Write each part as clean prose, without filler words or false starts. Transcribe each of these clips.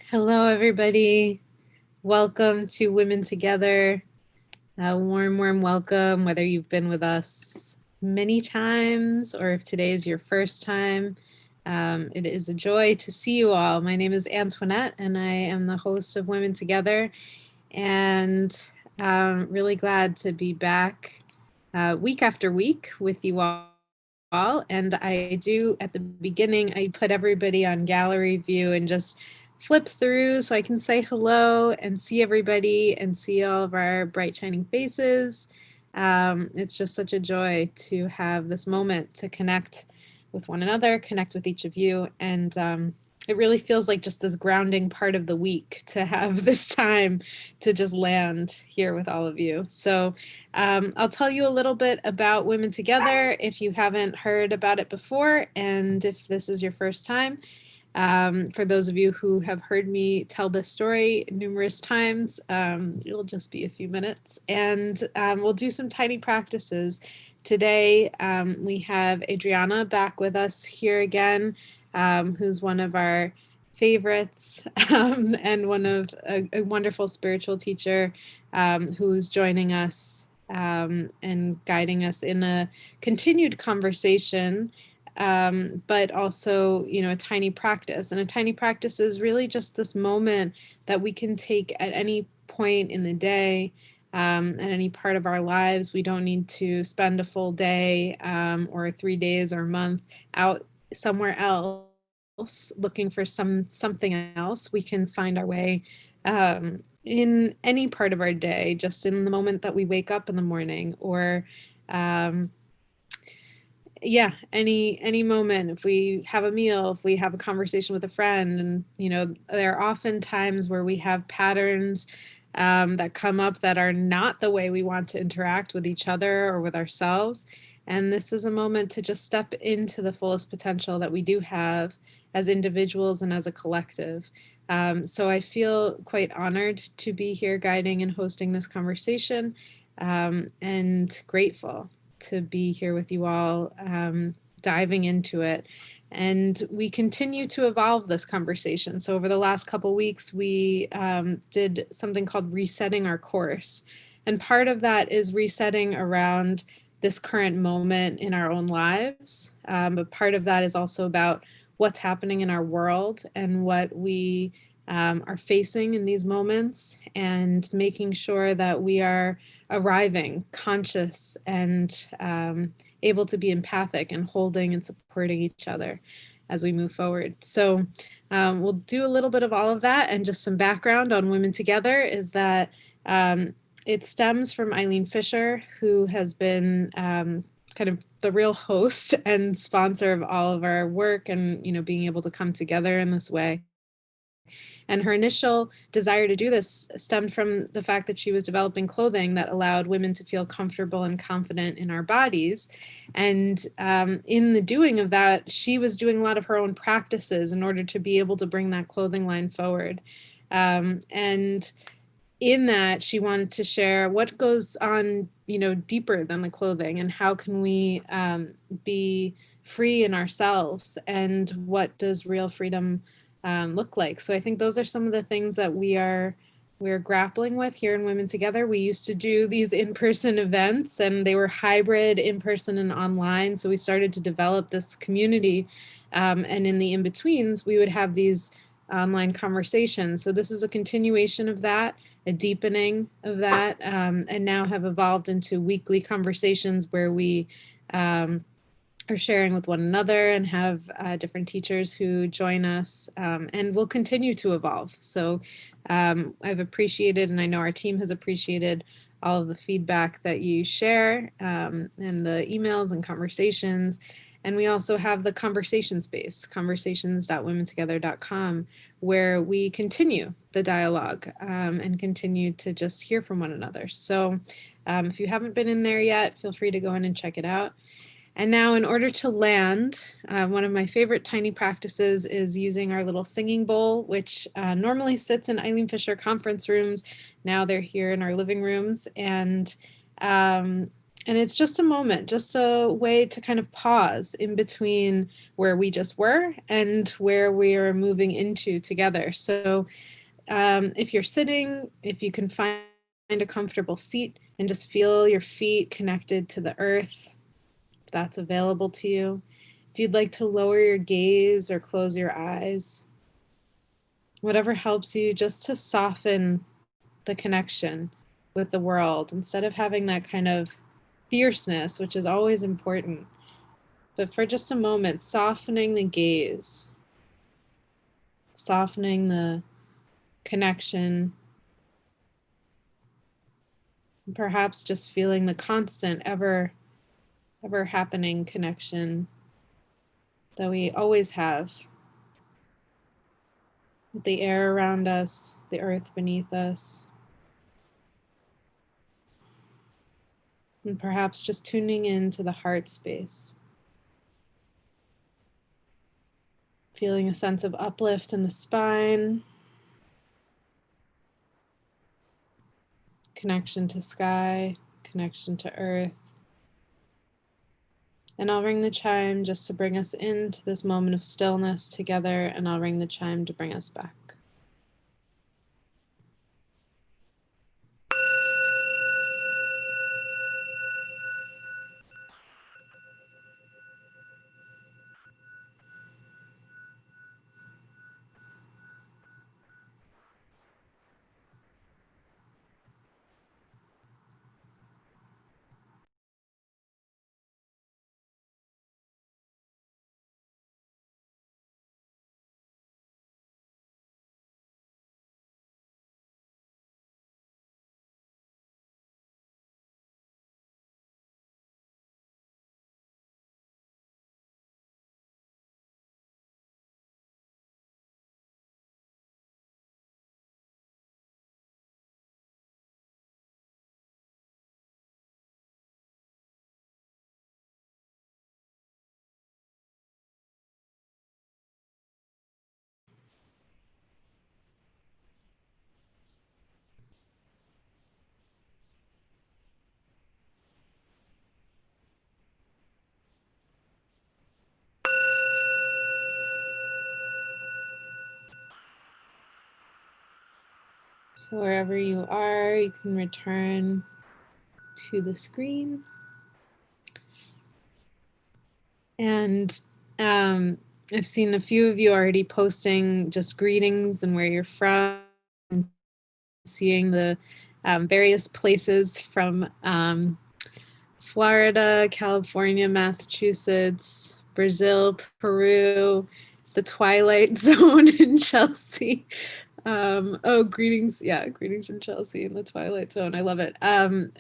Hello, everybody. Welcome to Women Together. A warm, warm welcome, whether you've been with us many times or if today is your first time. It is a joy to see you all. My name is Antoinette, and I am the host of Women Together. And really glad to be back week after week with you all. And I do, at the beginning, I put everybody on gallery view and just flip through so I can say hello and see everybody and see all of our bright shining faces. It's just such a joy to have this moment to connect with one another, connect with each of you. And it really feels like just this grounding part of the week to have this time to just land here with all of you. So I'll tell you a little bit about Women Together if you haven't heard about it before, and if this is your first time. For those of you who have heard me tell this story numerous times, it'll just be a few minutes, and we'll do some tiny practices. Today, we have Adriana back with us here again, who's one of our favorites and one of a wonderful spiritual teacher who's joining us and guiding us in a continued conversation, but also, a tiny practice. And a tiny practice is really just this moment that we can take at any point in the day, at any part of our lives. We don't need to spend a full day or 3 days or a month out somewhere else looking for something else. We can find our way in any part of our day, just in the moment that we wake up in the morning, or any moment. If we have a meal, if we have a conversation with a friend, and there are often times where we have patterns that come up that are not the way we want to interact with each other or with ourselves. And this is a moment to just step into the fullest potential that we do have as individuals and as a collective. So I feel quite honored to be here guiding and hosting this conversation, and grateful to be here with you all, diving into it. And we continue to evolve this conversation. So over the last couple weeks, we did something called resetting our course. And part of that is resetting around this current moment in our own lives. But part of that is also about what's happening in our world and what we are facing in these moments, and making sure that we are arriving conscious and able to be empathic and holding and supporting each other as we move forward. So we'll do a little bit of all of that. And just some background on Women Together is that it stems from Eileen Fisher, who has been kind of the real host and sponsor of all of our work, and being able to come together in this way. And her initial desire to do this stemmed from the fact that she was developing clothing that allowed women to feel comfortable and confident in our bodies. And in the doing of that, she was doing a lot of her own practices in order to be able to bring that clothing line forward. And in that, she wanted to share what goes on, deeper than the clothing, and how can we be free in ourselves, and what does real freedom look like. So I think those are some of the things that we're grappling with here in Women Together. We used to do these in-person events, and they were hybrid, in-person and online. So we started to develop this community, and in the in-betweens, we would have these online conversations. So this is a continuation of that, a deepening of that, and now have evolved into weekly conversations where we are sharing with one another, and have different teachers who join us, and will continue to evolve. So I've appreciated, and I know our team has appreciated, all of the feedback that you share, and the emails and conversations. And we also have the conversation space, conversations.womentogether.com, where we continue the dialogue, and continue to just hear from one another. So if you haven't been in there yet, feel free to go in and check it out. And now, in order to land, one of my favorite tiny practices is using our little singing bowl, which normally sits in Eileen Fisher conference rooms. Now they're here in our living rooms. And And it's just a moment, just a way to kind of pause in between where we just were and where we are moving into together. So if you're sitting, if you can find a comfortable seat and just feel your feet connected to the earth, if that's available to you. If you'd like to lower your gaze or close your eyes, whatever helps you just to soften the connection with the world instead of having that kind of fierceness, which is always important. But for just a moment, softening the gaze, softening the connection, and perhaps just feeling the constant, ever happening connection that we always have with the air around us, the earth beneath us, and perhaps just tuning into the heart space, feeling a sense of uplift in the spine, connection to sky, connection to earth. And I'll ring the chime just to bring us into this moment of stillness together, and I'll ring the chime to bring us back. So wherever you are, you can return to the screen. And I've seen a few of you already posting just greetings and where you're from, and seeing the various places from Florida, California, Massachusetts, Brazil, Peru, the Twilight Zone in Chelsea. Oh, greetings. Yeah, greetings from Chelsea in the Twilight Zone. I love it. And,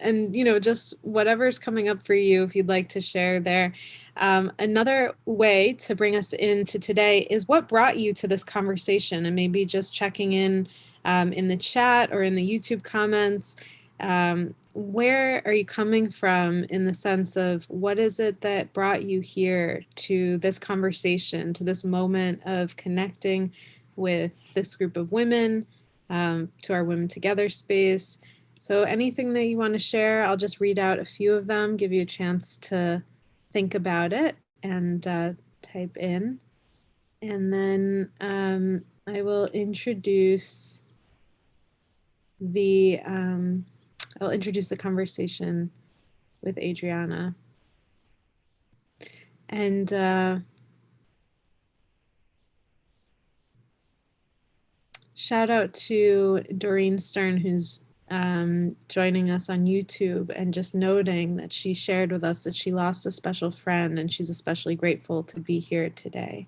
just whatever's coming up for you, if you'd like to share there. Another way to bring us into today is what brought you to this conversation, and maybe just checking in the chat or in the YouTube comments. Where are you coming from in the sense of what is it that brought you here to this conversation, to this moment of connecting with this group of women, to our Women Together space? So anything that you want to share, I'll just read out a few of them, give you a chance to think about it and type in. And then I will introduce I'll introduce the conversation with Adriana. And shout out to Doreen Stern, who's joining us on YouTube, and just noting that she shared with us that she lost a special friend, and she's especially grateful to be here today.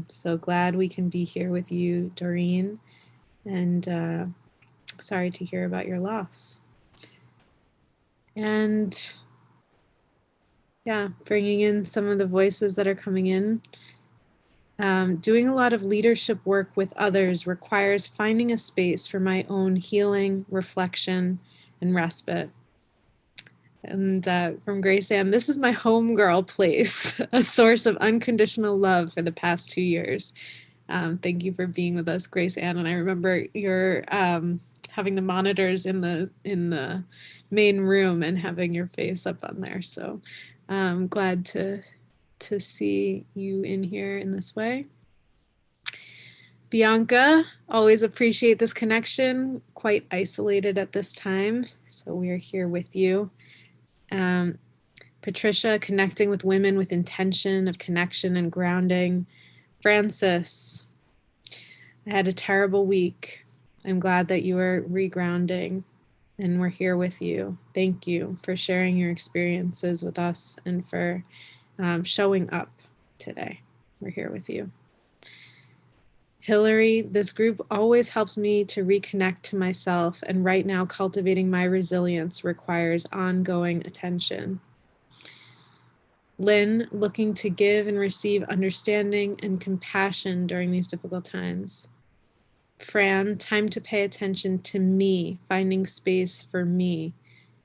So glad we can be here with you, Doreen, and sorry to hear about your loss. And yeah, bringing in some of the voices that are coming in. Doing a lot of leadership work with others requires finding a space for my own healing, reflection, and respite. And from Grace Ann, this is my homegirl place, a source of unconditional love for the past 2 years. Thank you for being with us, Grace Ann. And I remember your having the monitors in the main room and having your face up on there. So I'm glad to see you in here in this way. Bianca, always appreciate this connection, quite isolated at this time, so we are here with you. Patricia, connecting with women with intention of connection and grounding. Francis, I had a terrible week. I'm glad that you are regrounding and we're here with you. Thank you for sharing your experiences with us and for showing up today. We're here with you. Hillary, this group always helps me to reconnect to myself, and right now cultivating my resilience requires ongoing attention. Lynn, looking to give and receive understanding and compassion during these difficult times. Fran, time to pay attention to me, finding space for me.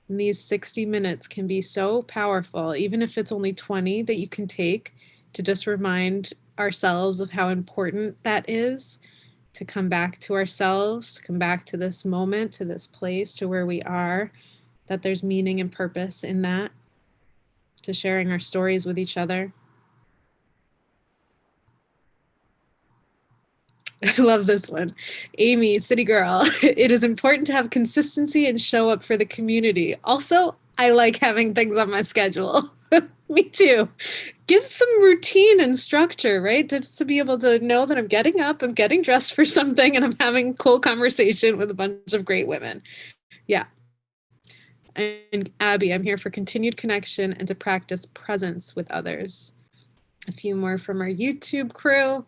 And these 60 minutes can be so powerful, even if it's only 20 that you can take to just remind ourselves of how important that is, to come back to ourselves, to come back to this moment, to this place, to where we are, that there's meaning and purpose in that, to sharing our stories with each other. I love this one. Amy, city girl, it is important to have consistency and show up for the community. Also, I like having things on my schedule. Me too. Give some routine and structure, right? Just to be able to know that I'm getting up, I'm getting dressed for something, and I'm having a cool conversation with a bunch of great women. Yeah. And Abby, I'm here for continued connection and to practice presence with others. A few more from our YouTube crew.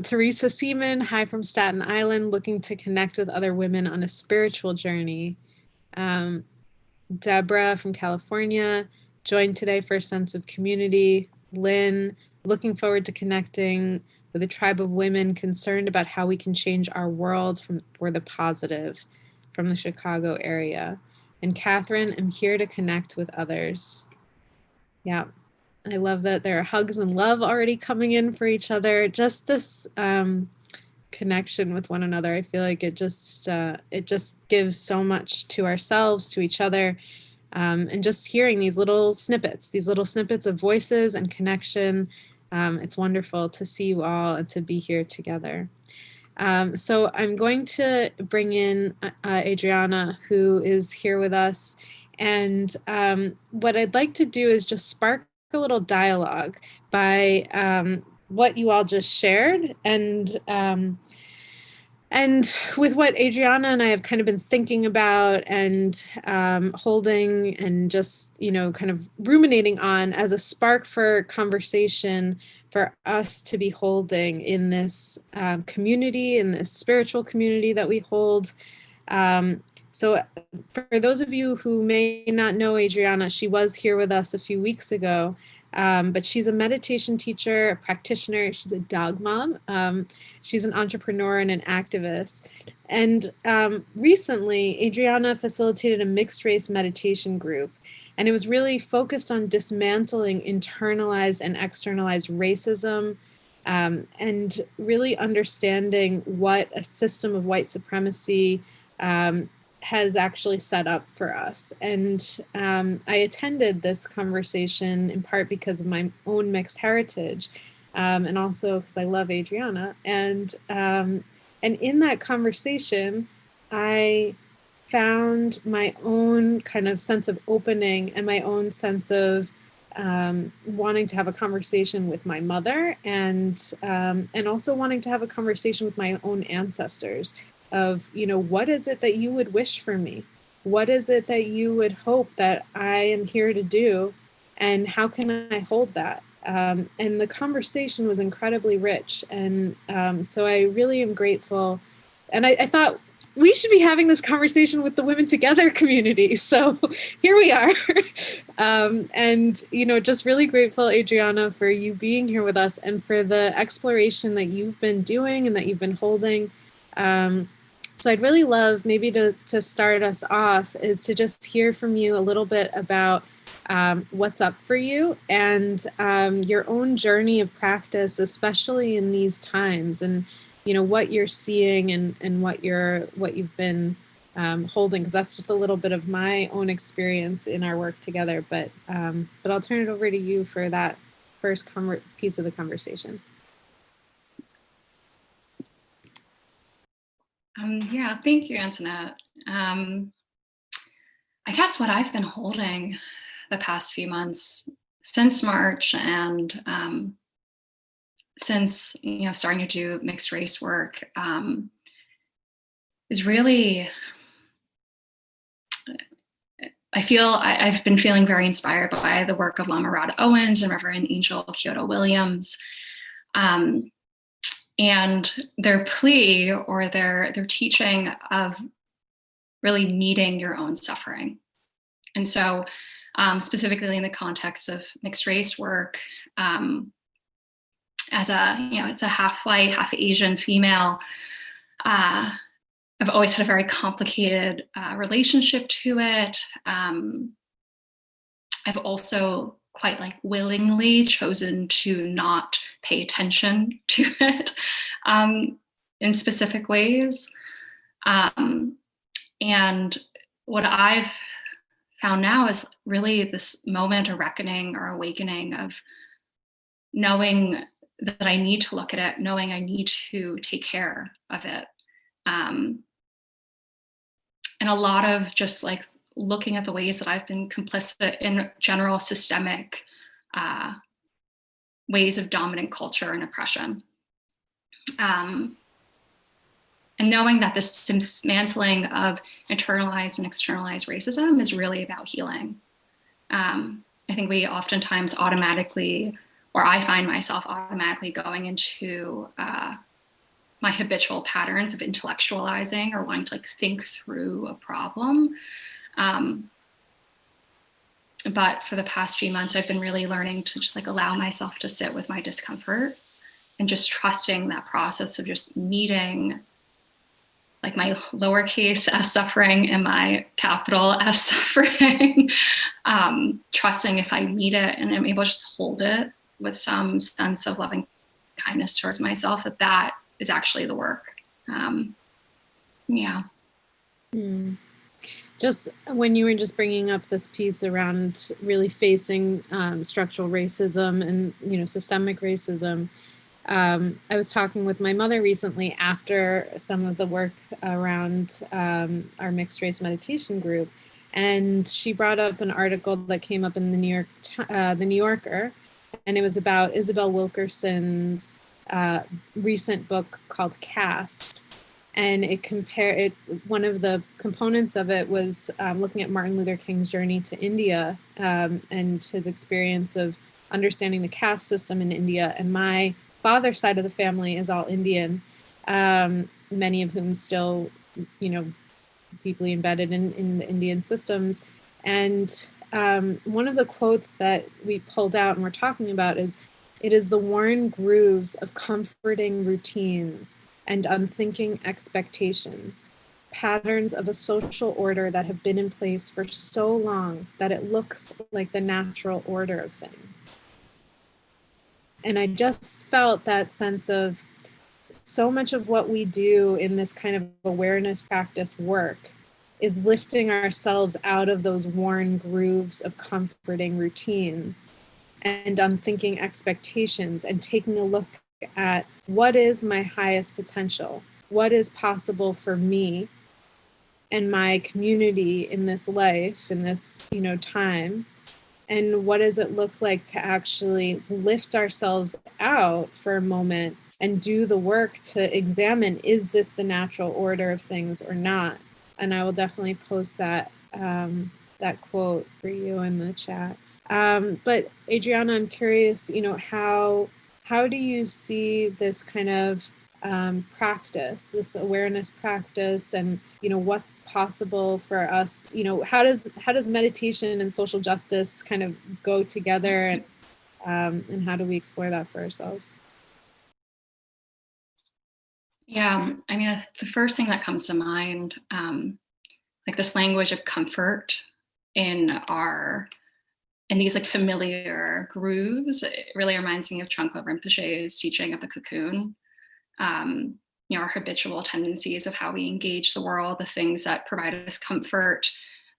Teresa Seaman, hi from Staten Island, looking to connect with other women on a spiritual journey. Deborah from California, joined today for a sense of community. Lynn, looking forward to connecting with a tribe of women concerned about how we can change our world for the positive, from the Chicago area. And Catherine, I'm here to connect with others. Yeah, I love that there are hugs and love already coming in for each other. Just this connection with one another. I feel like it just gives so much to ourselves, to each other, and just hearing these little snippets of voices and connection. It's wonderful to see you all and to be here together. So I'm going to bring in Adriana, who is here with us. And what I'd like to do is just spark a little dialogue by what you all just shared, and with what Adriana and I have kind of been thinking about and holding and just, kind of ruminating on as a spark for conversation for us to be holding in this community, in this spiritual community that we hold. So for those of you who may not know Adriana, she was here with us a few weeks ago, but she's a meditation teacher, a practitioner. She's a dog mom. She's an entrepreneur and an activist. And recently, Adriana facilitated a mixed race meditation group. And it was really focused on dismantling internalized and externalized racism, and really understanding what a system of white supremacy has actually set up for us. And I attended this conversation in part because of my own mixed heritage, and also because I love Adriana. And in that conversation, I found my own kind of sense of opening and my own sense of wanting to have a conversation with my mother, and also wanting to have a conversation with my own ancestors of, what is it that you would wish for me? What is it that you would hope that I am here to do? And how can I hold that? And the conversation was incredibly rich. And so I really am grateful. And I thought we should be having this conversation with the Women Together community. So here we are. And, just really grateful, Adriana, for you being here with us and for the exploration that you've been doing and that you've been holding. So I'd really love maybe to start us off is to just hear from you a little bit about what's up for you and your own journey of practice, especially in these times, and what you're seeing and what you've been holding, because that's just a little bit of my own experience in our work together. But I'll turn it over to you for that first piece of the conversation. Yeah, thank you, Antoinette. I guess what I've been holding the past few months since March, and since starting to do mixed race work, is really, I've been feeling very inspired by the work of Lama Rod Owens and Reverend Angel Kyoto Williams. And their plea, or their teaching of really meeting your own suffering. And so specifically in the context of mixed race work, as it's a half white, half Asian female, I've always had a very complicated relationship to it. I've also quite willingly chosen to not pay attention to it in specific ways. And what I've found now is really this moment of reckoning or awakening of knowing that I need to look at it, knowing I need to take care of it. And a lot of just looking at the ways that I've been complicit in general systemic ways of dominant culture and oppression. And knowing that this dismantling of internalized and externalized racism is really about healing. I think we oftentimes automatically, or I find myself automatically going into my habitual patterns of intellectualizing or wanting to think through a problem. But for the past few months, I've been really learning to just allow myself to sit with my discomfort and just trusting that process of just meeting my lowercase s suffering and my capital S suffering, trusting if I need it and I'm able to just hold it with some sense of loving kindness towards myself, that is actually the work. Yeah. Just when you were just bringing up this piece around really facing structural racism and systemic racism, I was talking with my mother recently after some of the work around our mixed race meditation group, and she brought up an article that came up in the New Yorker, and it was about Isabel Wilkerson's recent book called Caste. And one of the components of it was looking at Martin Luther King's journey to India and his experience of understanding the caste system in India. And my father's side of the family is all Indian, many of whom still, deeply embedded in the Indian systems. And one of the quotes that we pulled out and we're talking about is, "It is the worn grooves of comforting routines and unthinking expectations, patterns of a social order that have been in place for so long that it looks like the natural order of things." And I just felt that sense of so much of what we do in this kind of awareness practice work is lifting ourselves out of those worn grooves of comforting routines and unthinking expectations and taking a look at what is my highest potential, what is possible for me and my community in this life, in this time, and what does it look like to actually lift ourselves out for a moment and do the work to examine, is this the natural order of things or not? And I will definitely post that that quote for you in the chat. But Adriana, I'm curious, how do you see this kind of practice, this awareness practice, and what's possible for us? How does meditation and social justice kind of go together, and how do we explore that for ourselves? Yeah, I mean, the first thing that comes to mind, this language of comfort in these familiar grooves, it really reminds me of Trungpa Rinpoche's teaching of the cocoon. our habitual tendencies of how we engage the world, the things that provide us comfort.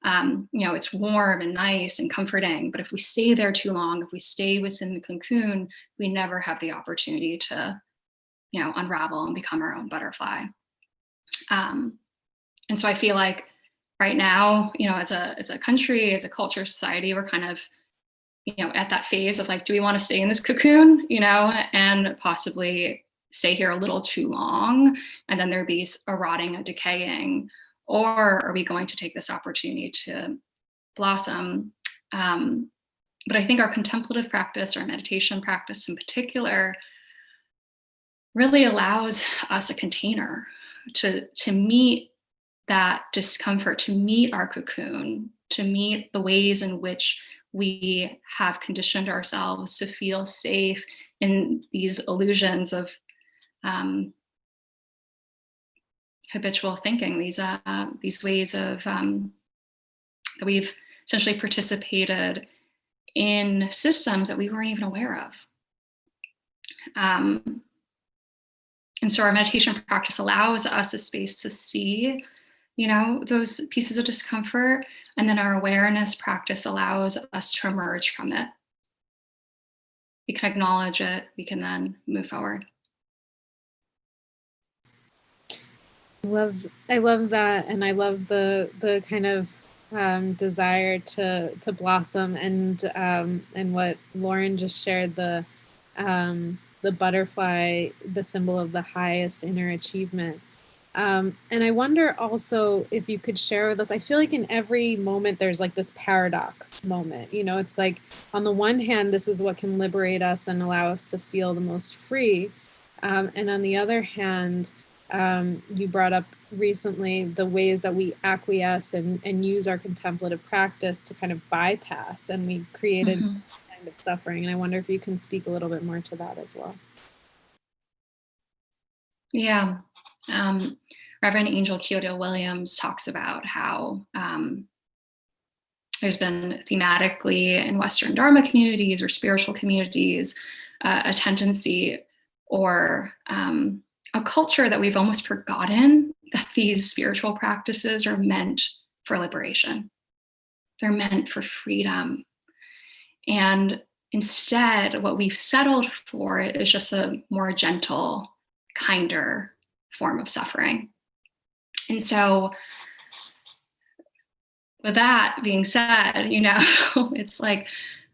It's warm and nice and comforting, but if we stay there too long, if we stay within the cocoon, we never have the opportunity to, unravel and become our own butterfly. And so I feel like right now, as a country, as a culture, society, we're kind of, at that phase of like, do we want to stay in this cocoon, and possibly stay here a little too long, and then there be a rotting, a decaying, or are we going to take this opportunity to blossom? But I think our contemplative practice, our meditation practice in particular, really allows us a container to meet that discomfort, to meet our cocoon, to meet the ways in which we have conditioned ourselves to feel safe in these illusions of habitual thinking, these ways of that we've essentially participated in systems that we weren't even aware of. And so our meditation practice allows us a space to see, those pieces of discomfort, and then our awareness practice allows us to emerge from it. We can acknowledge it, we can then move forward. I love that, and I love the kind of desire to blossom, and what Lauren just shared, the butterfly, the symbol of the highest inner achievement. And I wonder also if you could share with us, I feel like in every moment there's like this paradox moment, it's like on the one hand, this is what can liberate us and allow us to feel the most free. And on the other hand, you brought up recently the ways that we acquiesce and use our contemplative practice to kind of bypass, and we created kind of suffering. And I wonder if you can speak a little bit more to that as well. Yeah. Reverend Angel Kyoto Williams talks about how there's been thematically in Western Dharma communities or spiritual communities a tendency or a culture that we've almost forgotten that these spiritual practices are meant for liberation. They're meant for freedom. And instead, what we've settled for is just a more gentle, kinder form of suffering. And so with that being said, it's like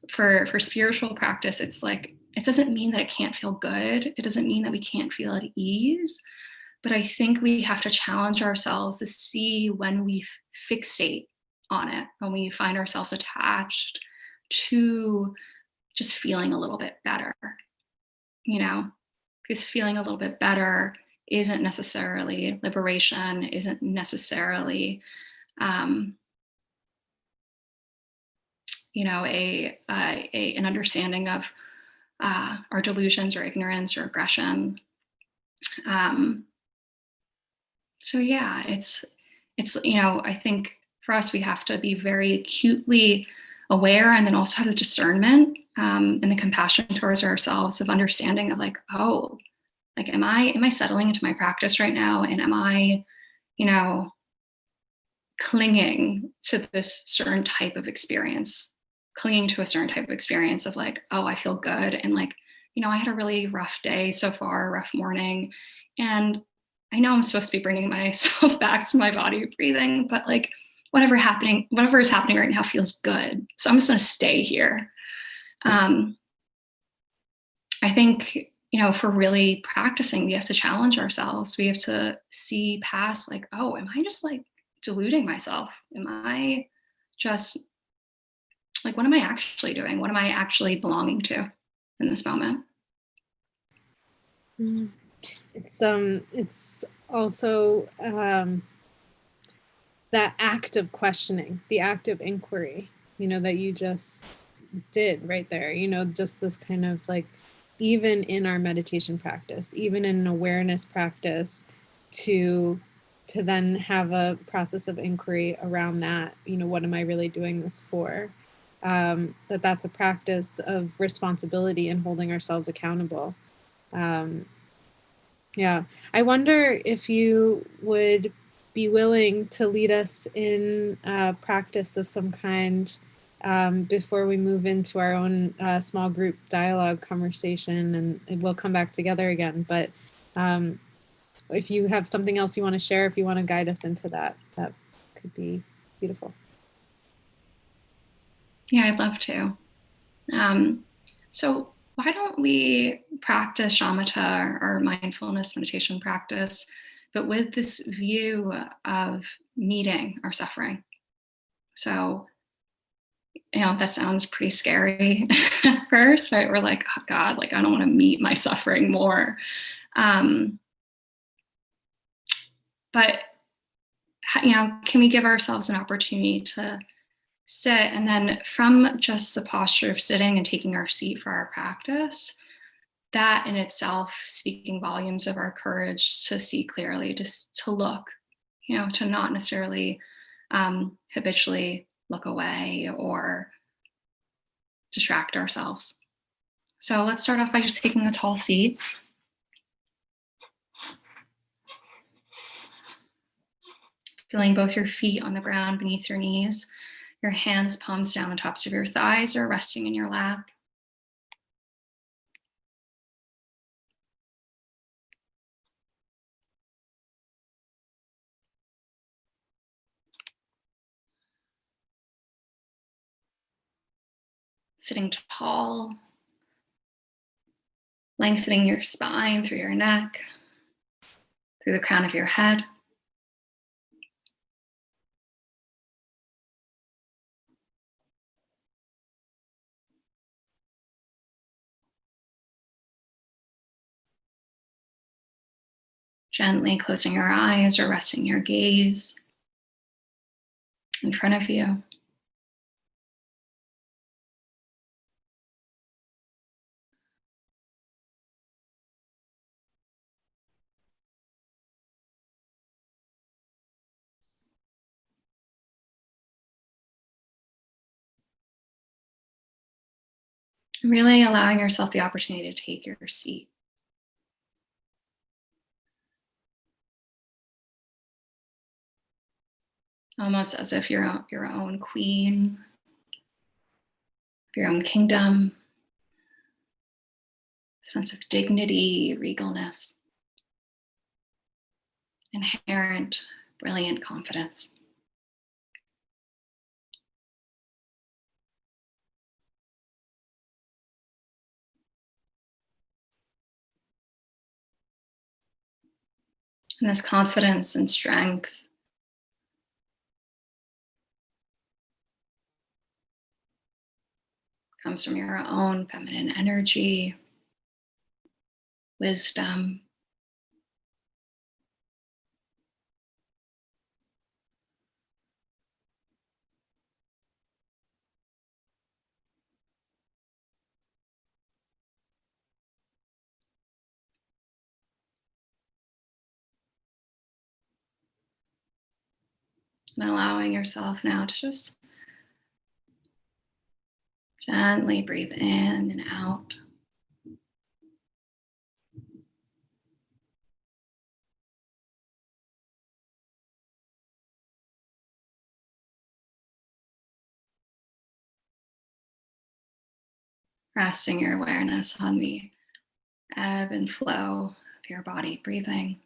for spiritual practice, it's like, it doesn't mean that it can't feel good. It doesn't mean that we can't feel at ease. But I think we have to challenge ourselves to see when we fixate on it, when we find ourselves attached to just feeling a little bit better, because feeling a little bit better isn't necessarily liberation, isn't necessarily, an understanding of our delusions or ignorance or aggression. So yeah, it's I think for us, we have to be very acutely aware, and then also have the discernment and the compassion towards ourselves of understanding of like, oh, like, am I settling into my practice right now? And am I, clinging to this certain type of experience, clinging to a certain type of experience of like, oh, I feel good. And like, I had a really rough day so far, rough morning. And I know I'm supposed to be bringing myself back to my body breathing, but like whatever is happening right now feels good. So I'm just going to stay here. I think, if we're really practicing, we have to challenge ourselves. We have to see past like, oh, am I just like deluding myself? Am I just like, what am I actually doing? What am I actually belonging to in this moment? It's also that act of questioning, the act of inquiry, that you just did right there, just this kind of like, even in our meditation practice, even in an awareness practice, to then have a process of inquiry around that, what am I really doing this for? That's a practice of responsibility and holding ourselves accountable. Yeah. I wonder if you would be willing to lead us in practice of some kind before we move into our own small group dialogue conversation, and we'll come back together again. But um, if you have something else you want to share, if you want to guide us into that, that could be beautiful. Yeah, I'd love to. So why don't we practice shamatha or mindfulness meditation practice, but with this view of meeting our suffering? So, that sounds pretty scary at first, right? We're like, oh God, like I don't want to meet my suffering more. Um, but can we give ourselves an opportunity to sit, and then from just the posture of sitting and taking our seat for our practice, that in itself speaking volumes of our courage to see clearly, just to look, to not necessarily habitually look away or distract ourselves. So let's start off by just taking a tall seat. Feeling both your feet on the ground beneath your knees, your hands palms down the tops of your thighs or resting in your lap. Sitting tall, lengthening your spine through your neck, through the crown of your head. Gently closing your eyes or resting your gaze in front of you. Really allowing yourself the opportunity to take your seat. Almost as if you're your own queen, your own kingdom, sense of dignity, regalness, inherent, brilliant confidence. And this confidence and strength comes from your own feminine energy, wisdom, and allowing yourself now to just gently breathe in and out. Resting your awareness on the ebb and flow of your body breathing.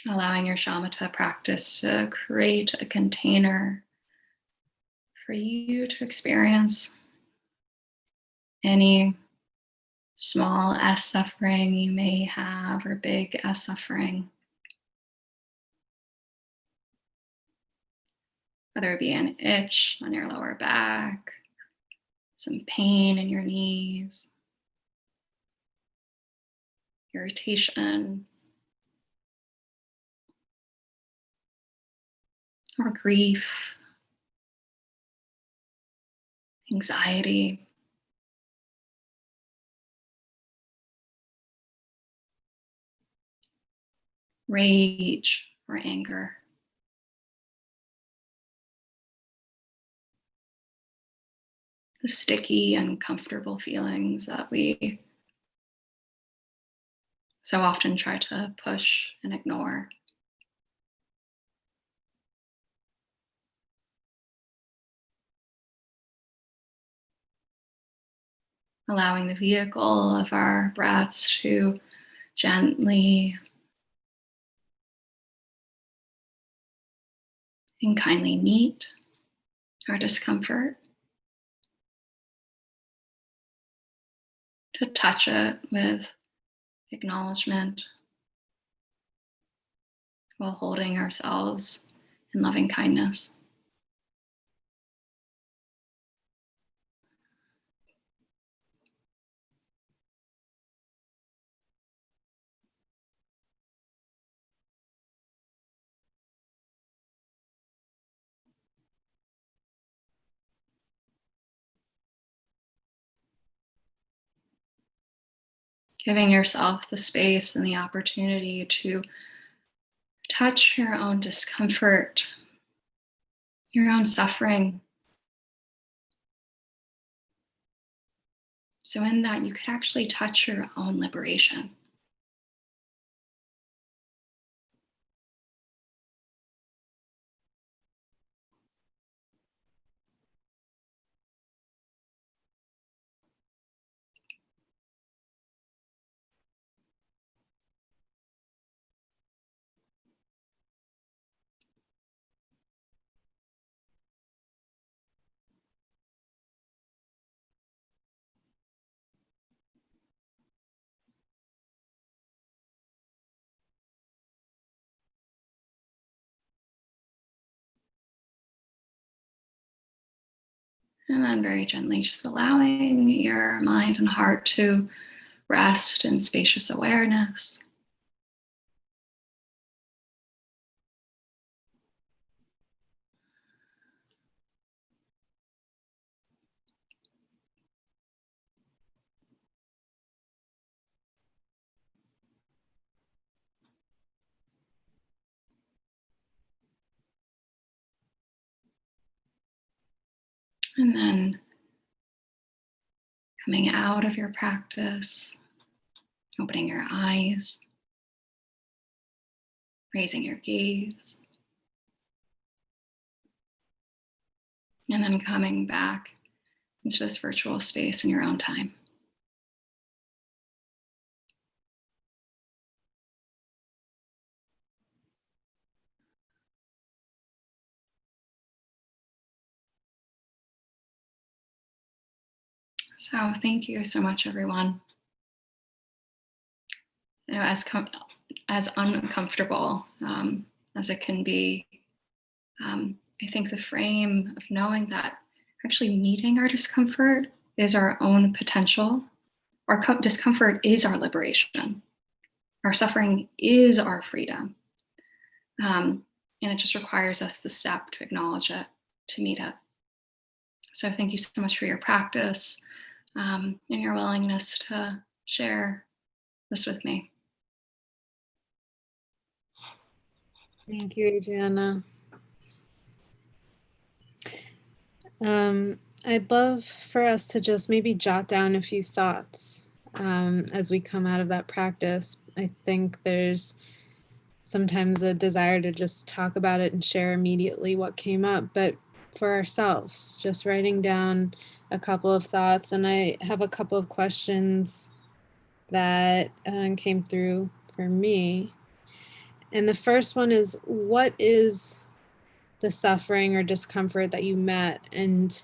Allowing your shamatha practice to create a container for you to experience any small S suffering you may have, or big S suffering. Whether it be an itch on your lower back, some pain in your knees, irritation, or grief, anxiety, rage, or anger. The sticky, uncomfortable feelings that we so often try to push and ignore. Allowing the vehicle of our breaths to gently and kindly meet our discomfort, to touch it with acknowledgement while holding ourselves in loving kindness. Giving yourself the space and the opportunity to touch your own discomfort, your own suffering. So, in that, you could actually touch your own liberation. And then, very gently, just allowing your mind and heart to rest in spacious awareness. And then coming out of your practice, opening your eyes, raising your gaze, and then coming back into this virtual space in your own time. So thank you so much, everyone. You know, as uncomfortable as it can be, I think the frame of knowing that actually meeting our discomfort is our own potential. Our discomfort is our liberation. Our suffering is our freedom. And it just requires us the step to acknowledge it, to meet it. So thank you so much for your practice and your willingness to share this with me. Thank you, Adriana. I'd love for us to just maybe jot down a few thoughts as we come out of that practice. I think there's sometimes a desire to just talk about it and share immediately what came up, but for ourselves, just writing down a couple of thoughts. And I have a couple of questions that came through for me. And the first one is, what is the suffering or discomfort that you met? And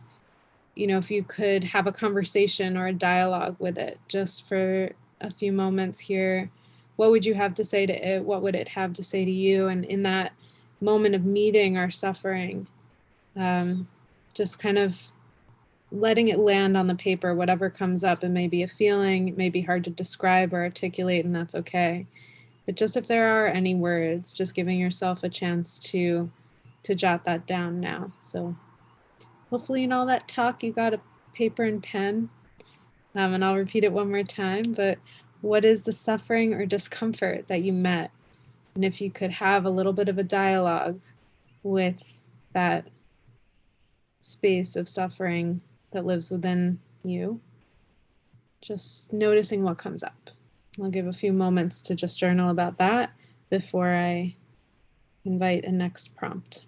if you could have a conversation or a dialogue with it just for a few moments here, what would you have to say to it? What would it have to say to you? And in that moment of meeting our suffering, just kind of letting it land on the paper, whatever comes up. It may be a feeling, it may be hard to describe or articulate, and that's okay. But just if there are any words, just giving yourself a chance to jot that down now. So hopefully in all that talk, you got a paper and pen. And I'll repeat it one more time, but what is the suffering or discomfort that you met? And if you could have a little bit of a dialogue with that space of suffering that lives within you, just noticing what comes up. I'll give a few moments to just journal about that before I invite a next prompt.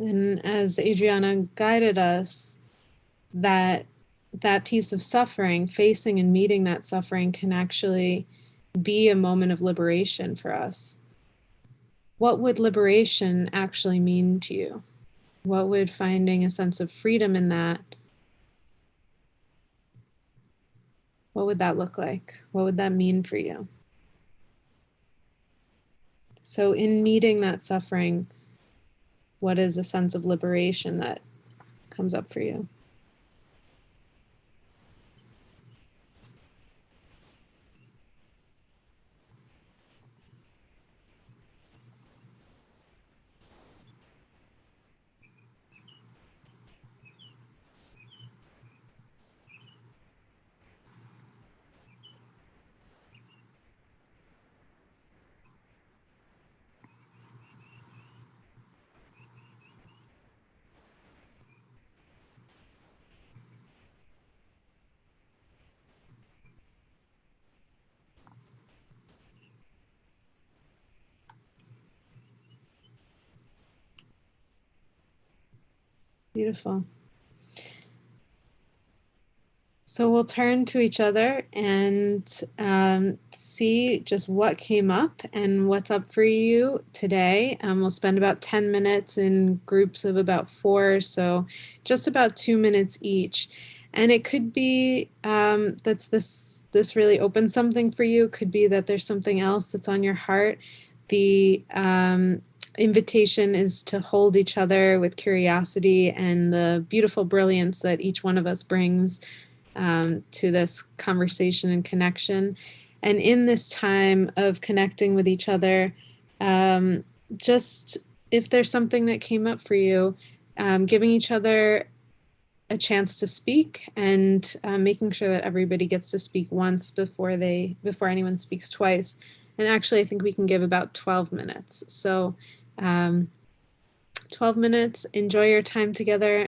And as Adriana guided us, that piece of suffering, facing and meeting that suffering, can actually be a moment of liberation for us. What would liberation actually mean to you? What would finding a sense of freedom in that, what would that look like? What would that mean for you? So in meeting that suffering, what is a sense of liberation that comes up for you? Beautiful. So we'll turn to each other and see just what came up and what's up for you today. We'll spend about 10 minutes in groups of about 4, so just about 2 minutes each. And it could be that's this really opens something for you. It could be that there's something else that's on your heart. The invitation is to hold each other with curiosity and the beautiful brilliance that each one of us brings to this conversation and connection. And in this time of connecting with each other, just if there's something that came up for you, giving each other a chance to speak and making sure that everybody gets to speak once before anyone speaks twice. And actually, I think we can give about 12 minutes. So 12 minutes, enjoy your time together.